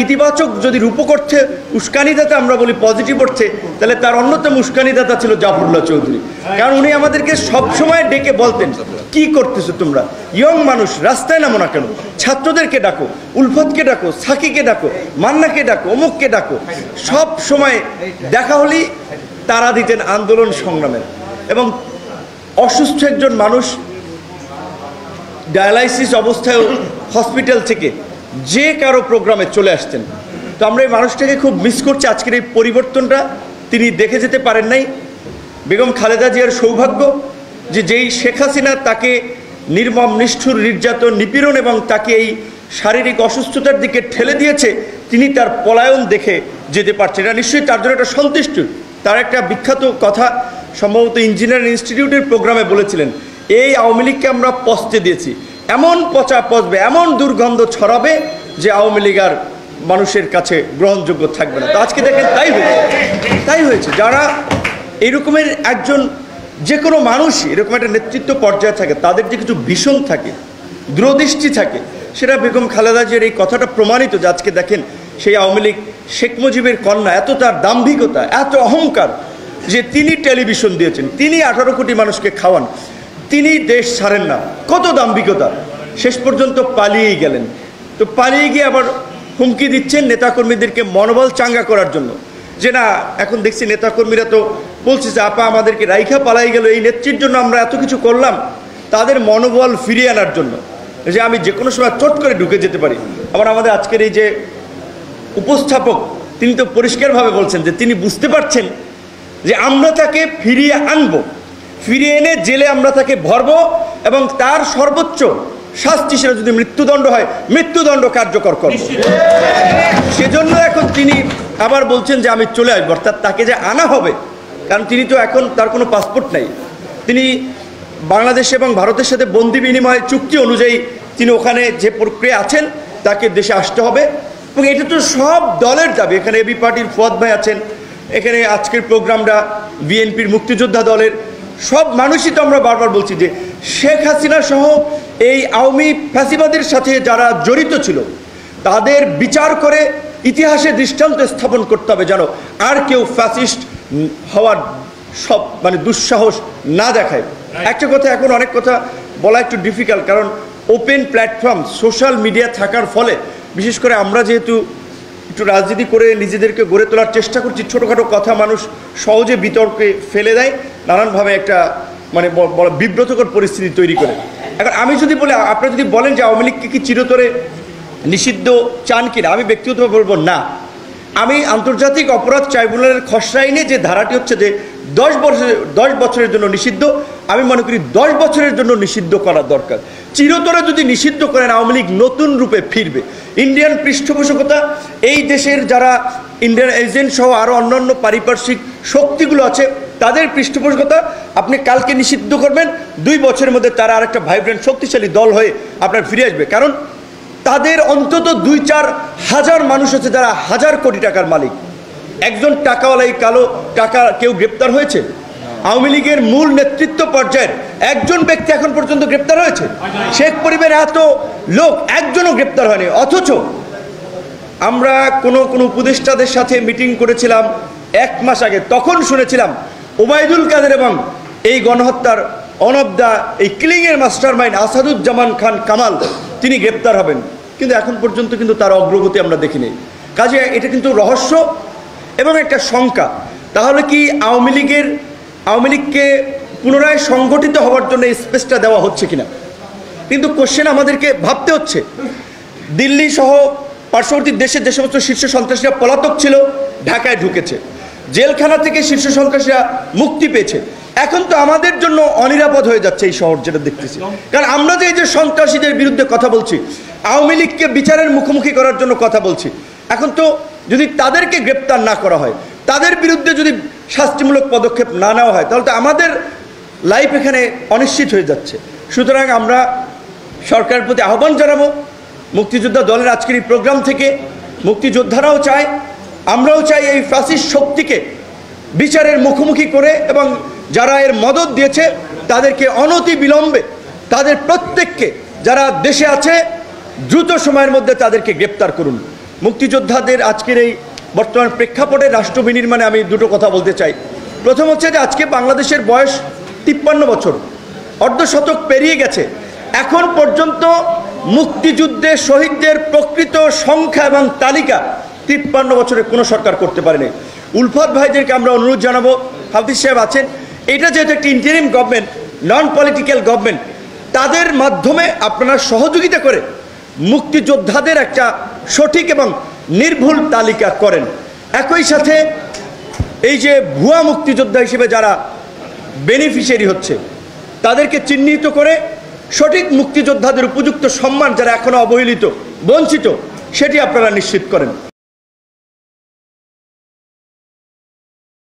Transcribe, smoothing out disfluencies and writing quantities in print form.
ইতিবাচক যদি রূপকর্থে উস্কানিদাতা আমরা বলি পজিটিভ অর্থে, তাহলে তার অন্যতম উস্কানিদাতা ছিল জাফরুল্লাহ চৌধুরী। কারণ উনি আমাদেরকে সবসময় ডেকে বলতেন, কি করতেছো তোমরা, ইয়ং মানুষ, রাস্তায় নামো না কেন, ছাত্রদেরকে ডাকো, উলফতকে ডাকো, সাকিকে ডাকো, মান্নাকে ডাকো, অমুককে ডাকো। সব সময় দেখা হলেই তারা দিতেন আন্দোলন সংগ্রামের। এবং অসুস্থ একজন মানুষ ডায়ালাইসিস অবস্থায় হসপিটাল থেকে যে কারো প্রোগ্রামে চলে আসতেন। তো আমরা এই মানুষটাকে খুব মিস করছি। আজকের এই পরিবর্তনটা তিনি দেখে যেতে পারেন নাই। বেগম খালেদা জিয়ার সৌভাগ্য যে যেই শেখ হাসিনা তাকে নির্মম নিষ্ঠুর নির্যাতন নিপীড়ন এবং তাকে এই শারীরিক অসুস্থতার দিকে ঠেলে দিয়েছে, তিনি তার পলায়ন দেখে যেতে পারছেন। এটা নিশ্চয়ই তার জন্য একটা সন্তুষ্টি। তার একটা বিখ্যাত কথা সম্ভবত ইঞ্জিনিয়ারিং ইনস্টিটিউটের প্রোগ্রামে বলেছিলেন, এই আওয়ামী লীগকে আমরা পচতে দিয়েছি, এমন পচা পচবে, এমন দুর্গন্ধ ছড়াবে যে আওয়ামী লীগ আর মানুষের কাছে গ্রহণযোগ্য থাকবে না। তো আজকে দেখেন তাই হয়েছে। যারা এইরকমের একজন, যে কোনো মানুষই এরকম একটা নেতৃত্ব পর্যায়ে থাকে, তাদের যে কিছু ভীষণ থাকে, দূরদৃষ্টি থাকে, সেটা বেগম খালেদা জিয়ার এই কথাটা প্রমাণিত। যে আজকে দেখেন সেই আওয়ামী লীগ শেখ মুজিবের কন্যা, এত তার দাম্ভিকতা, এত অহংকার যে তিনি টেলিভিশন দিয়েছেন, তিনি 18 কোটি মানুষকে খাওয়ান, তিনি দেশ ছাড়েন না, কত দাম্ভিকতা, শেষ পর্যন্ত পালিয়েই গেলেন। তো পালিয়ে গিয়ে আবার হুমকি দিচ্ছেন নেতাকর্মীদেরকে মনোবল চাঙ্গা করার জন্য, যে না এখন দেখছি নেতাকর্মীরা তো বলছে যে আপা আমাদেরকে রাইখা পালাই গেল, এই নেত্রীর জন্য আমরা এত কিছু করলাম, তাদের মনোবল ফিরিয়ে আনার জন্য, যে আমি যে কোনো সময় চট করে ঢুকে যেতে পারি। আবার আমাদের আজকের এই যে উপস্থাপক, তিনি তো পরিষ্কারভাবে বলছেন যে তিনি বুঝতে পারছেন যে আমরা তাকে ফিরিয়ে আনবো, ফিরিয়ে এনে জেলে আমরা তাকে ভরবো এবং তার সর্বোচ্চ শাস্তি হিসেবে যদি মৃত্যুদণ্ড হয়, মৃত্যুদণ্ড কার্যকর করব। সেজন্য এখন তিনি আবার বলছেন যে আমি চলে আসবো, অর্থাৎ তাকে যে আনা হবে, কারণ তিনি তো এখন তার কোনো পাসপোর্ট নাই, তিনি বাংলাদেশ এবং ভারতের সাথে বন্দি বিনিময় চুক্তি অনুযায়ী তিনি ওখানে যে প্রক্রিয়া আছেন তাকে দেশে আসতে হবে। এবং এটা তো সব দলের দাবি। এখানে এবি পার্টির ফুয়াদ ভাই আছেন, এখানে আজকের প্রোগ্রামটা বিএনপির মুক্তিযোদ্ধা দলের, সব মানুষই তো আমরা বারবার বলছি যে শেখ হাসিনা সহ এই আওয়ামী ফ্যাসিবাদের সাথে যারা জড়িত ছিল তাদের বিচার করে ইতিহাসে দৃষ্টান্ত স্থাপন করতে হবে, যেন আর কেউ ফ্যাসিস্ট হওয়ার সব দুঃসাহস না দেখায়। একটা কথা, এখন অনেক কথা বলা একটু ডিফিকাল্ট, কারণ ওপেন প্ল্যাটফর্ম সোশ্যাল মিডিয়া থাকার ফলে, বিশেষ করে আমরা যেহেতু একটু রাজনীতি করে নিজেদেরকে গড়ে তোলার চেষ্টা করছি, ছোটোখাটো কথা মানুষ সহজে বিতর্কে ফেলে দেয়, নানানভাবে একটা বড় বিব্রতকর পরিস্থিতি তৈরি করে। এখন আমি যদি বলি, আপনারা যদি বলেন যে আওয়ামী লীগকে কি চিরতরে নিষিদ্ধ চান কিনা, আমি ব্যক্তিগতভাবে বলবো না। আমি আন্তর্জাতিক অপরাধ ট্রাইব্যুনালের খসড়া আইনে যে ধারাটি হচ্ছে যে 10 বছরের জন্য নিষিদ্ধ, আমি মনে করি 10 বছরের জন্য নিষিদ্ধ করা দরকার। চিরতরে যদি নিষিদ্ধ করেন, আওয়ামী লীগ নতুন রূপে ফিরবে। ইন্ডিয়ান পৃষ্ঠপোষকতা, এই দেশের যারা ইন্ডিয়ান এজেন্ট সহ আরও অন্যান্য পারিপার্শ্বিক শক্তিগুলো আছে, তাদের পৃষ্ঠপোষকতা আপনি কালকে নিষিদ্ধ করবেন, 2 বছরের মধ্যে তারা আরেকটা ভাইব্রেন্ট শক্তিশালী দল হয়ে আপনার ফিরে আসবে। কারণ তাদের অন্তত 2-4 হাজার মানুষ আছে যারা হাজার কোটি টাকার মালিক। একজন টাকাওয়ালাই কালো টাকা কেউ গ্রেপ্তার হয়েছে? আওয়ামী লীগের মূল নেতৃত্ব পর্যায়ের একজন ব্যক্তি এখন পর্যন্ত গ্রেপ্তার হয়েছে? শেখ পরিবারের এত লোক, একজনও গ্রেপ্তার হয়নি। অথচ আমরা কোনো উপদেষ্টাদের সাথে মিটিং করেছিলাম 1 মাস আগে, তখন শুনেছিলাম ওবায়দুল কাদের এবং এই গণহত্যার অনবদা এই কিলিংয়ের মাস্টারমাইন্ড আসাদুজ্জামান খান কামাল তিনি গ্রেপ্তার হবেন, কিন্তু এখন পর্যন্ত কিন্তু তার অগ্রগতি আমরা দেখিনি। কাজে এটা কিন্তু রহস্য এবং একটা শঙ্কা। তাহলে কি আওয়ামী লীগকে পুনরায় সংগঠিত হওয়ার জন্য এই স্পেসটা দেওয়া হচ্ছে কিনা? কিন্তু কোশ্চেন আমাদেরকে ভাবতে হচ্ছে। দিল্লি সহ পার্শ্ববর্তী দেশের যে সমস্ত শীর্ষ সন্ত্রাসীরা পলাতক ছিল, ঢাকায় ঢুকেছে, জেলখানা থেকে শীর্ষ সন্ত্রাসীরা মুক্তি পেয়েছে। এখন তো আমাদের জন্য অনিরাপদ হয়ে যাচ্ছে এই শহর, যেটা দেখতেছি। কারণ আমরা যে এই যে সন্ত্রাসীদের বিরুদ্ধে কথা বলছি, আওয়ামী লীগকে বিচারের মুখোমুখি করার জন্য কথা বলছি, এখন তো যদি তাদেরকে গ্রেপ্তার না করা হয়, তাদের বিরুদ্ধে যদি শাস্তিমূলক পদক্ষেপ না নেওয়া হয়, তাহলে তো আমাদের লাইফ এখানে অনিশ্চিত হয়ে যাচ্ছে। সুতরাং আমরা সরকারের প্রতি আহ্বান জানাবো, মুক্তিযোদ্ধা দলের আজকের এই প্রোগ্রাম থেকে মুক্তিযোদ্ধারাও চায়, আমরাও চাই এই ফ্যাসিস্ট শক্তিকে বিচারের মুখোমুখি করে, এবং যারা এর মদত দিয়েছে তাদেরকে অনতি বিলম্বে, তাদের প্রত্যেককে যারা দেশে আছে দ্রুত সময়ের মধ্যে তাদেরকে গ্রেপ্তার করুন। মুক্তিযোদ্ধাদের আজকের এই বর্তমান প্রেক্ষাপটে রাষ্ট্র বিনির্মাণে আমি দুটো কথা বলতে চাই। প্রথম হচ্ছে যে আজকে বাংলাদেশের বয়স 53 বছর, অর্ধশতক পেরিয়ে গেছে। এখন পর্যন্ত মুক্তিযুদ্ধে শহীদদের প্রকৃত সংখ্যা এবং তালিকা 53 বছরে কোনো সরকার করতে পারেনি। উলফাত ভাইদেরকে আমরা অনুরোধ জানাবো, হাফিজ সাহেব আছেন, এটা যেহেতু একটি interim government, non political government, তাদের মাধ্যমে আপনারা সহযোগিতা করে মুক্তিযোদ্ধাদের একটা সঠিক এবং নির্ভুল তালিকা করেন। একই সাথে এই যে ভুয়া মুক্তিযোদ্ধা হিসেবে যারা বেনিফিশিয়ারি হচ্ছে তাদেরকে চিহ্নিত করে সঠিক মুক্তিযোদ্ধাদের উপযুক্ত সম্মান যারা এখনো অবহেলিত, বঞ্চিত, সেটি আপনারা নিশ্চিত করেন।